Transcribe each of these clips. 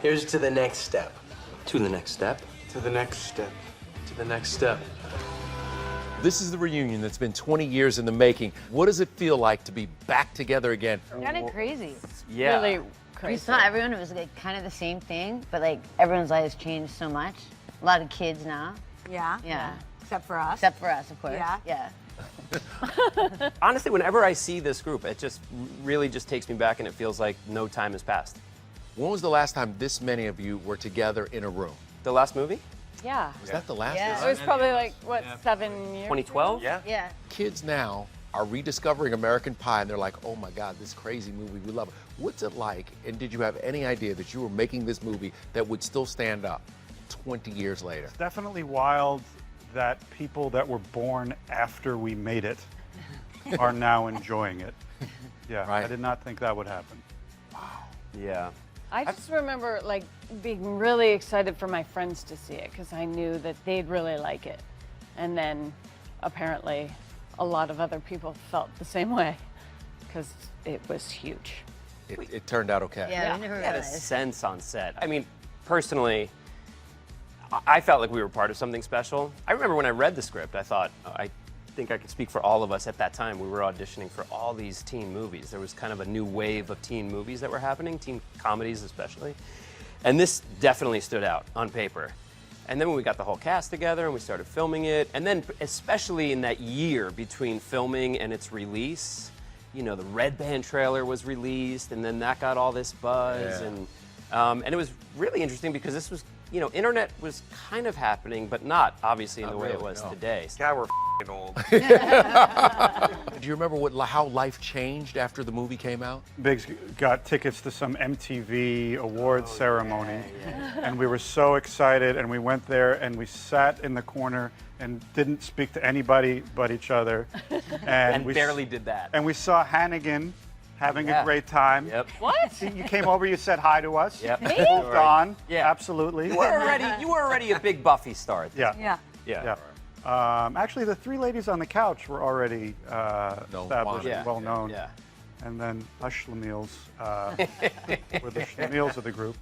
Here's to the next step. To the next step? To the next step. To the next step. This is the reunion that's been 20 years in the making. What does it feel like to be back together again? Kind of crazy. Yeah. Really crazy. We saw everyone, it was like kind of the same thing, but like everyone's lives changed so much. A lot of kids now. Yeah. Yeah. Except for us. Except for us, of course. Yeah. Yeah. Honestly, whenever I see this group, it just really just takes me back and it feels like no time has passed. When was the last time this many of you were together in a room? The last movie? Yeah. Was that the last Yeah. It time? was probably like, what, 7 years? 2012? Yeah. Yeah. Kids now are rediscovering American Pie and they're like, oh my God, this crazy movie, we love it. What's it like? And did you have any idea that you were making this movie that would still stand up 20 years later? Definitely wild that people that were born after we made it are now enjoying it. Yeah, Right. I did not think that would happen. Yeah. I just remember like being really excited for my friends to see it because I knew that they'd really like it. And then apparently a lot of other people felt the same way because it was huge. It turned out okay. Yeah, Yeah. we never We had a realized. sense on set. I mean, personally, I felt like we were part of something special. I remember when I read the script, I thought, I think I could speak for all of us at that time. We were auditioning for all these teen movies. There was kind of a new wave of teen movies that were happening, teen comedies especially. And this definitely stood out on paper. And then when we got the whole cast together and we started filming it, and then especially in that year between filming and its release, you know, the Red Band trailer was released, and then that got all this buzz, Yeah. and it was really interesting because this was, you know, internet was kind of happening, but not obviously in Not the way it really, was no. today. God, we're f***ing old. Do you remember how life changed after the movie came out? Biggs got tickets to some MTV awards ceremony, and we were so excited, and we went there and we sat in the corner and didn't speak to anybody but each other. And we barely did that. And we saw Hannigan having Yeah. a great time. Yep. What? You came over, you said hi to us. Yep. Me? Moved on. Yeah. Absolutely. You were already a big Buffy star. At this Yeah. point. Yeah. Yeah. Yeah. Actually, the three ladies on the couch were already established Wanda. and well known. Yeah. And then us Schlemiels were the Schlemiels of the group.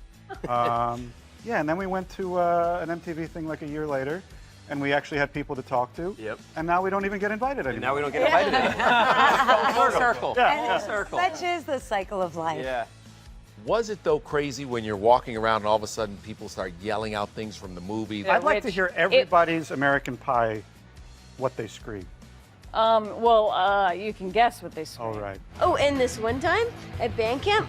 Yeah, and then we went to an MTV thing like a year later, and we actually had people to talk to. Yep. And now we don't even get invited anymore. And now we don't get invited anymore. Full circle. Yeah. Full circle. Such is the cycle of life. Yeah. Was it though crazy when you're walking around and all of a sudden people start yelling out things from the movie? Yeah. I'd like to hear everybody's American Pie, what they scream. Well, you can guess what they screamed. All right. Oh, and this one time at band camp,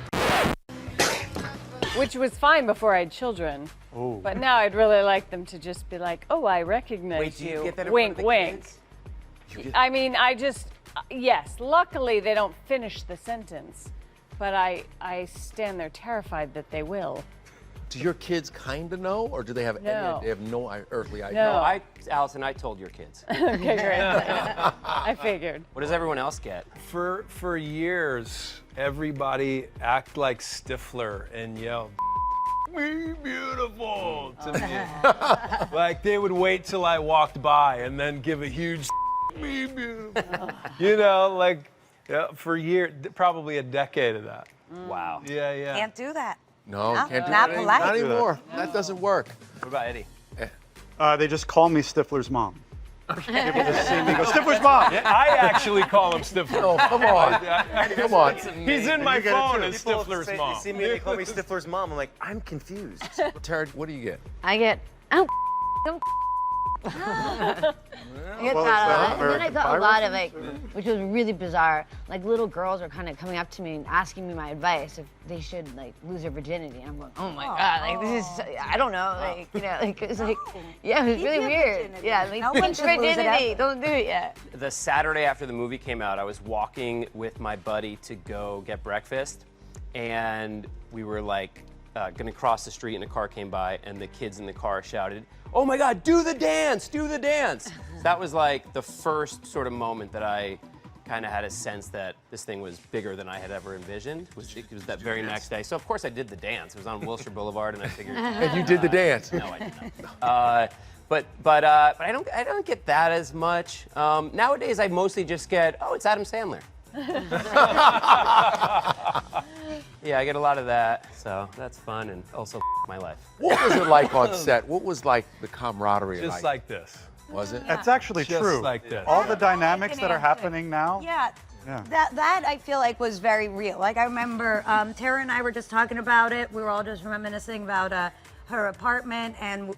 Which was fine before I had children. Oh. But now I'd really like them to just be like, oh, I recognize Wait, do you get that in wink, front of the wink. kids? I mean, yes, luckily they don't finish the sentence, but I stand there terrified that they will. Do your kids kind of know, or do they have No. they have no earthly idea? No. Allison, I told your kids. Okay, great. I figured. What does everyone else get? For years, everybody act like Stifler and yell, "Me beautiful" to me. Like they would wait till I walked by and then give a huge "Me beautiful." You know, like for years, probably a decade of that. Wow. Yeah, yeah. Can't do that. No, No, you can't do not that anymore. polite. Not anymore. That doesn't work. What about Eddie? They just call me Stifler's mom. People just see me go, Stifler's mom! I actually call him Stifler. Oh, come on. Come on. He's in my You get it phone too. as Stifler's mom. They see me and they call me Stifler's mom. I'm like, I'm confused. Tara, what do you get? I get, oh, don't. I get Well, that it's a lot. And then I American got a Pie lot of like, which was really bizarre. Like little girls are kind of coming up to me and asking me my advice if they should like lose their virginity. And I'm going, oh my god, like this is, I don't know, like you know, like it's like, yeah, it was Keep really your weird. virginity. Yeah, like No one teach should lose it virginity, ever. don't do it yet. The Saturday after the movie came out, I was walking with my buddy to go get breakfast, and we were like gonna cross the street, and a car came by, and the kids in the car shouted, "Oh my God, do the dance, do the dance!" That was like the first sort of moment that I kind of had a sense that this thing was bigger than I had ever envisioned. It was that very next day. So of course I did the dance. It was on Wilshire Boulevard, and I figured. And you did the dance. No, I did not. But I don't get that as much. Nowadays, I mostly just get, oh, it's Adam Sandler. Yeah, I get a lot of that, so that's fun and also my life. What was it like on set? What was like the camaraderie Just like this. Was it? That's actually Just true. like this. All the dynamics can that are answer. happening now. Yeah. Yeah. That I feel like was very real. Like I remember Tara and I were just talking about it. We were all just reminiscing about her apartment, and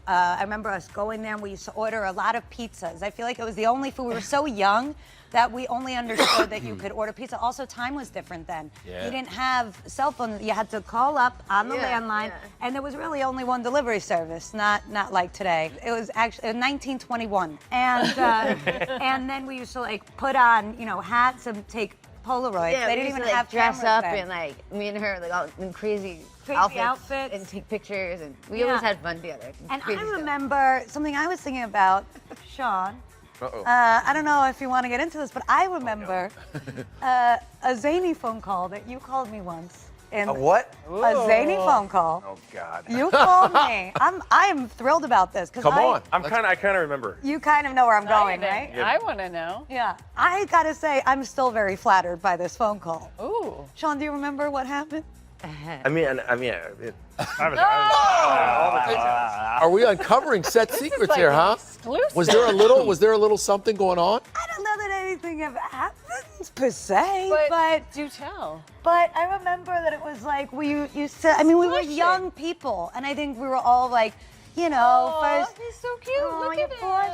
I remember us going there and we used to order a lot of pizzas. I feel like it was the only food. We were so young that we only understood that you could order pizza. Also, time was different then. Yeah. You didn't have cell phones. You had to call up on the Yeah, landline, yeah. and there was really only one delivery service, not like today. It was actually 1921, and and then we used to like put on hats and take Polaroids. Yeah, they we didn't used even to, have dress cameras up then. and like me and her like all in crazy outfits. and take pictures, and we Yeah. always had fun together. And Crazy I stuff. remember something I was thinking about, Sean. Uh-oh. I don't know if you want to get into this, but I remember a zany phone call that you called me once. A what? A zany phone call. Oh God. You called me. I am thrilled about this because Come on. I kind of remember. You kind of know where I'm going, right? I want to know. Yeah. I gotta say, I'm still very flattered by this phone call. Ooh. Sean, do you remember what happened? I mean, Are we uncovering set secrets here, huh? Exclusive. Was there a little something going on? I don't know that anything ever happened per se, But do tell. But I remember that it was like we used to. I mean, we were young people, and I think we were all like, first. He's so cute. Oh, Look you at poor him.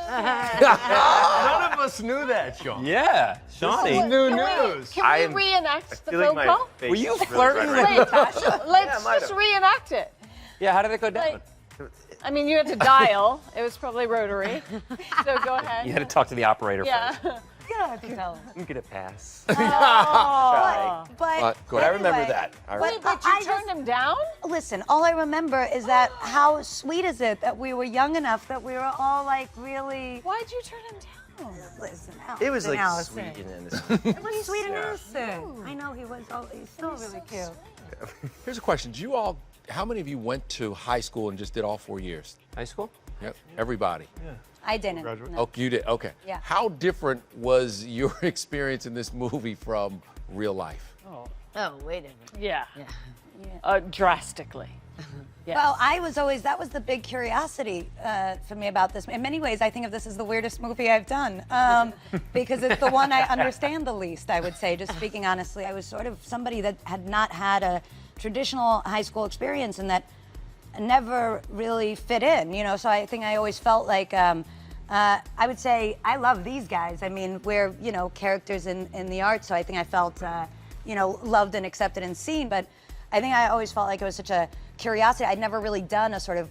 None of us knew that, Sean. Yeah, This Shawnee. is new news. Can we reenact the feel like phone my call? face Were you is really flirting red with right Wait, let's might just have. reenact it. Yeah, how did it go down? Like, I mean, you had to dial. It was probably rotary. So go ahead. You had to talk to the operator Yeah. first. You don't have to tell. I'm gonna pass. But go ahead. I remember anyway, that. Wait, but you turned him down? Listen, all I remember is that how sweet is it that we were young enough that we were all like really. Why'd you turn him down? Listen, It was like Allison. sweet and innocent. It was sweet and innocent. I know he was. He's still really cute. Here's a question. How many of you went to high school and just did all 4 years? High school? Yep. Everybody. I didn't. Graduate. no. Oh, you did? Okay. Yeah. How different was your experience in this movie from real life? Oh, way different. Yeah. Yeah. Drastically. Yes. Well, that was the big curiosity for me about this. In many ways, I think of this as the weirdest movie I've done because it's the one I understand the least, I would say, just speaking honestly. I was sort of somebody that had not had a traditional high school experience and that never really fit in, so I think I always felt like, I would say, I love these guys. I mean, we're, characters in the art, so I think I felt, loved and accepted and seen, but I think I always felt like it was such a curiosity. I'd never really done a sort of,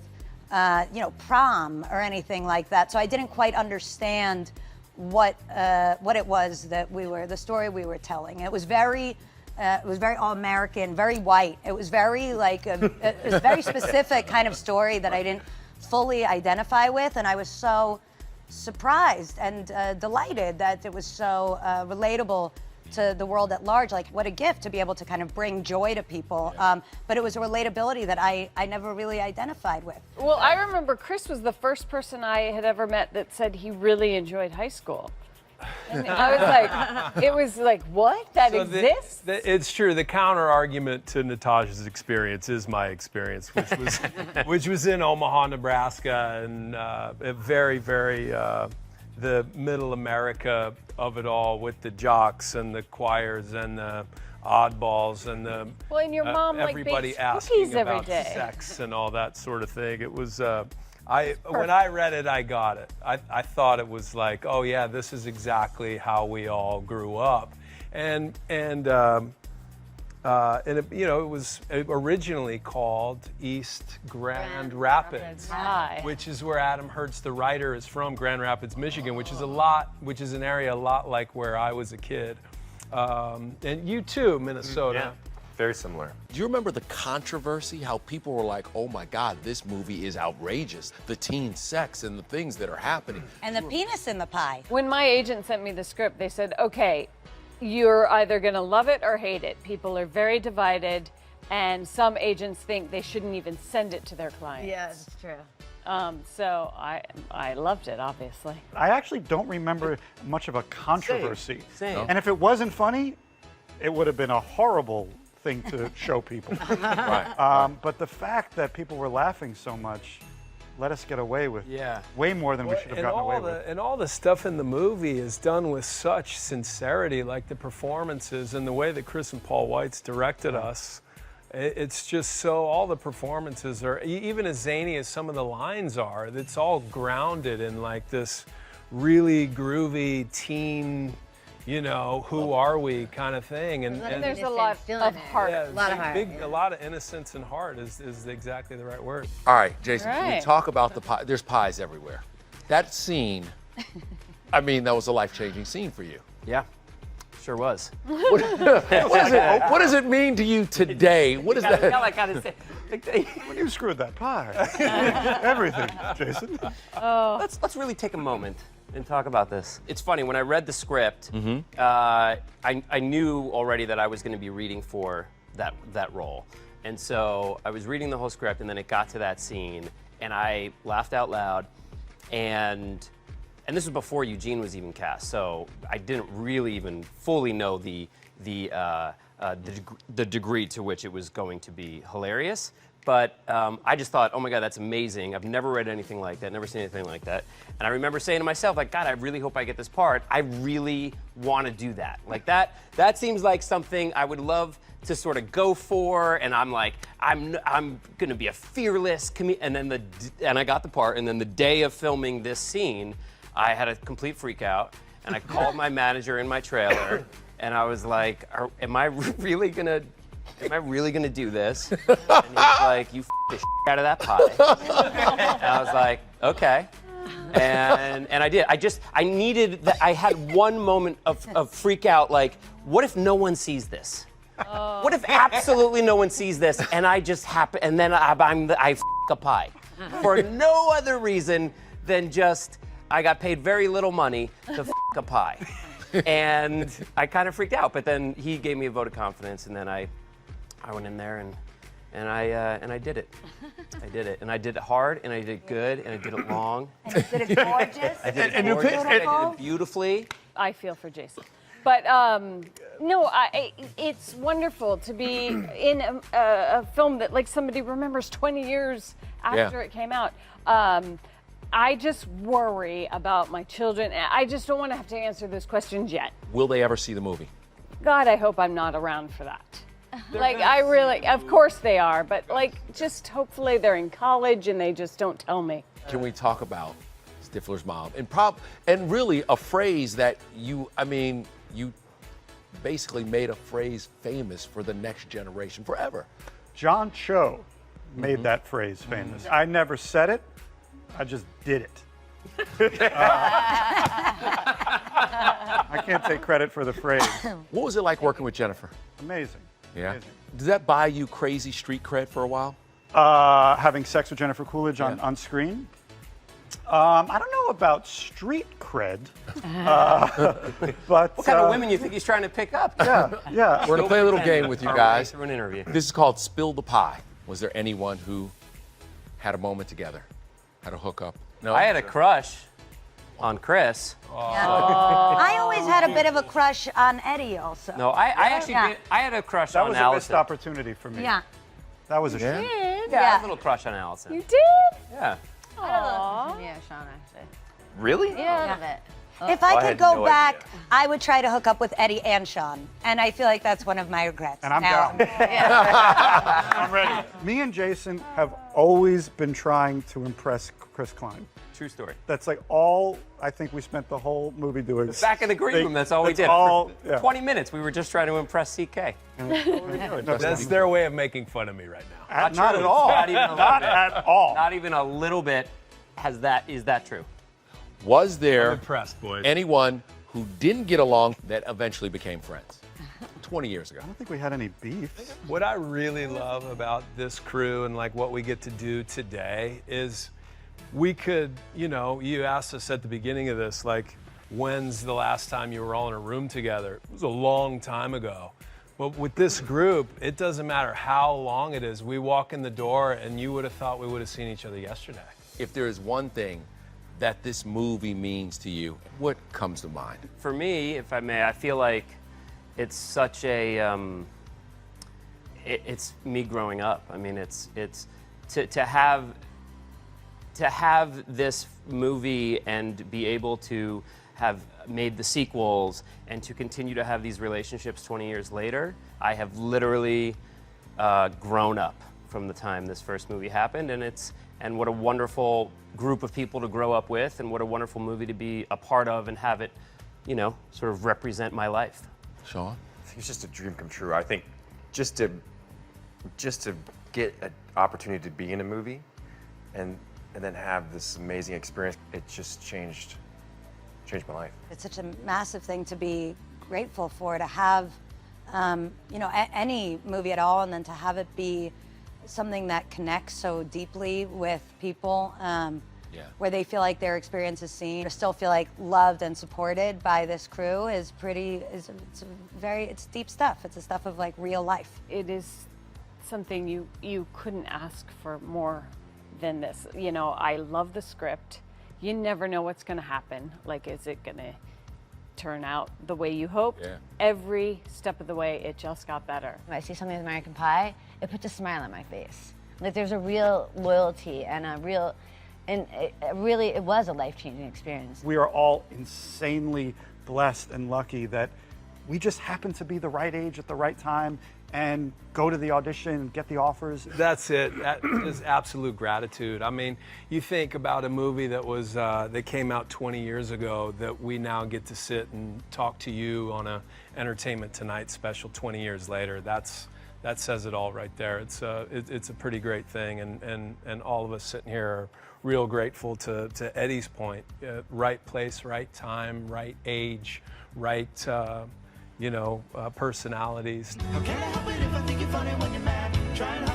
prom or anything like that, so I didn't quite understand what it was that the story we were telling. It was very all-American, very white. It was very it was a very specific kind of story that I didn't fully identify with, and I was so surprised and delighted that it was so relatable to the world at large. Like, what a gift to be able to kind of bring joy to people. But it was a relatability that I never really identified with. Well, I remember Chris was the first person I had ever met that said he really enjoyed high school. And it was like, what? That exists? It's true. The counter argument to Natasha's experience is my experience, which was in Omaha, Nebraska, and very, very the middle America of it all, with the jocks and the choirs and the oddballs and the Well, and your mom everybody bakes asking cookies every about day. sex and all that sort of thing. It was. When I read it, I got it. I thought it was like, oh yeah, this is exactly how we all grew up, and it was originally called East Grand Rapids, High. which is where Adam Hertz, the writer, is from. Grand Rapids, Michigan, which is an area a lot like where I was a kid, and you too, Minnesota. Yeah, very similar. Do you remember the controversy? How people were like, oh my God, this movie is outrageous. The teen sex and the things that are happening. And the penis in the pie. When my agent sent me the script, they said, okay, you're either going to love it or hate it. People are very divided, and some agents think they shouldn't even send it to their clients. Yeah, it's true. So I loved it, obviously. I actually don't remember much of a controversy. Same. And if it wasn't funny, it would have been a horrible thing to show people. Right. But the fact that people were laughing so much let us get away with way more than we should have gotten away with. And all the stuff in the movie is done with such sincerity, like the performances and the way that Chris and Paul Weitz directed us. It's just so, all the performances are, even as zany as some of the lines are, it's all grounded in like this really groovy teen, you know, who are we kind of thing. And There's a lot of heart. yeah, A lot of heart. a lot of innocence and heart is exactly the right word. All right, Jason, can we Right. talk about the pie? There's pies everywhere. That scene, I mean, that was a life-changing scene for you. Yeah, sure was. What does it mean to you today? What is that? I gotta say. When you screwed that pie. Everything, Jason. Let's really take a moment and talk about this. It's funny, when I read the script, I knew already that I was going to be reading for that role. And so I was reading the whole script, and then it got to that scene, and I laughed out loud. And this was before Eugene was even cast, so I didn't really even fully know the degree to which it was going to be hilarious. But I just thought, oh my God, that's amazing. I've never read anything like that, never seen anything like that. And I remember saying to myself, like, God, I really hope I get this part. I really want to do that. Like that seems like something I would love to sort of go for. And I'm like, I'm gonna be a fearless comedian. And I got the part. And then the day of filming this scene, I had a complete freak out. And I called my manager in my trailer, and I was like, am I really gonna do this? And he was like, you f the shit out of that pie. And I was like, okay. And I did. I needed that. I had one moment of freak out, like, what if no one sees this? What if absolutely no one sees this, and I just happen, and then I f a pie for no other reason than just I got paid very little money to f a pie. And I kind of freaked out, but then he gave me a vote of confidence, and then I went in there and I did it. I did it, and I did it hard, and I did it good, and I did it long. And you did it gorgeous. I did it gorgeous. I did it beautifully. I feel for Jason. But no, it's wonderful to be in a film that like somebody remembers 20 years after it came out. I just worry about my children. I just don't want to have to answer those questions yet. Will they ever see the movie? God, I hope I'm not around for that. Like, I really, of course they are, but like, just hopefully they're in college and they just don't tell me. Can we talk about Stifler's Mom? And really a phrase that you basically made a phrase famous for the next generation forever. John Cho made that phrase famous. I never said it, I just did it. I can't take credit for the phrase. What was it like working with Jennifer? Amazing. Yeah. Amazing. Does that buy you crazy street cred for a while? Having sex with Jennifer Coolidge on screen? I don't know about street cred, but What kind of women you think he's trying to pick up? yeah. We're gonna play a little game with you guys. Through an interview. This is called Spill the Pie. Was there anyone who had a moment together, had a hookup? No. I had a crush on Chris. I always had a bit of a crush on Eddie also. No, I actually did. I had a crush That on was a missed Allison. opportunity for me. Yeah. That was a shame. Yeah, I had a little crush on Allison. You did? Yeah. Yeah, Sean, actually. Really? Yeah, a little bit. If I I could had go no back, idea. I would try to hook up with Eddie and Sean. And I feel like that's one of my regrets. And I'm Now- down. I'm ready. Me and Jason have always been trying to impress Chris Klein. True story. That's like all I think we spent the whole movie doing. Back in the green room, that's all we That's did. all- For yeah. 20 minutes, we were just trying to impress CK. That's their way of making fun of me right now. Not true. at all. Not even a little Not bit. at all. Not even a little bit. Is that true? Was there I'm impressed, boys. anyone who didn't get along that eventually became friends? 20 years ago. I don't think we had any beef. What I really love about this crew and like what we get to do today is we could, you asked us at the beginning of this, like, when's the last time you were all in a room together? It was a long time ago. But with this group, it doesn't matter how long it is. We walk in the door and you would have thought we would have seen each other yesterday. If there is one thing that this movie means to you, what comes to mind? For me, if I may, I feel like it's such a, it's me growing up. I mean, it's to have this movie and be able to have made the sequels and to continue to have these relationships 20 years later. I have literally grown up from the time this first movie happened, and what a wonderful group of people to grow up with, and what a wonderful movie to be a part of and have it, you know, sort of represent my life. Sean? I think it's just a dream come true. I think just to get an opportunity to be in a movie and then have this amazing experience, it just changed my life. It's such a massive thing to be grateful for, to have, you know, any movie at all, and then to have it be something that connects so deeply with people, where they feel like their experience is seen, or still feel like loved and supported by this crew is it's deep stuff. It's the stuff of like real life. It is something you couldn't ask for more than this. You know, I love the script. You never know what's going to happen. Like, is it going to turn out the way you hoped? Yeah. Every step of the way, it just got better. When I see something with American Pie, it puts a smile on my face. Like, there's a real loyalty and it was a life-changing experience. We are all insanely blessed and lucky that we just happen to be the right age at the right time and go to the audition and get the offers. That's it. That is absolute gratitude. I mean, you think about a movie that was that came out 20 years ago that we now get to sit and talk to you on a Entertainment Tonight special 20 years later. That says it all right there. It's a pretty great thing, and all of us sitting here are real grateful to Eddie's point. Right place, right time, right age, right personalities. How can I help it if I think you're funny when you're mad? Trying hard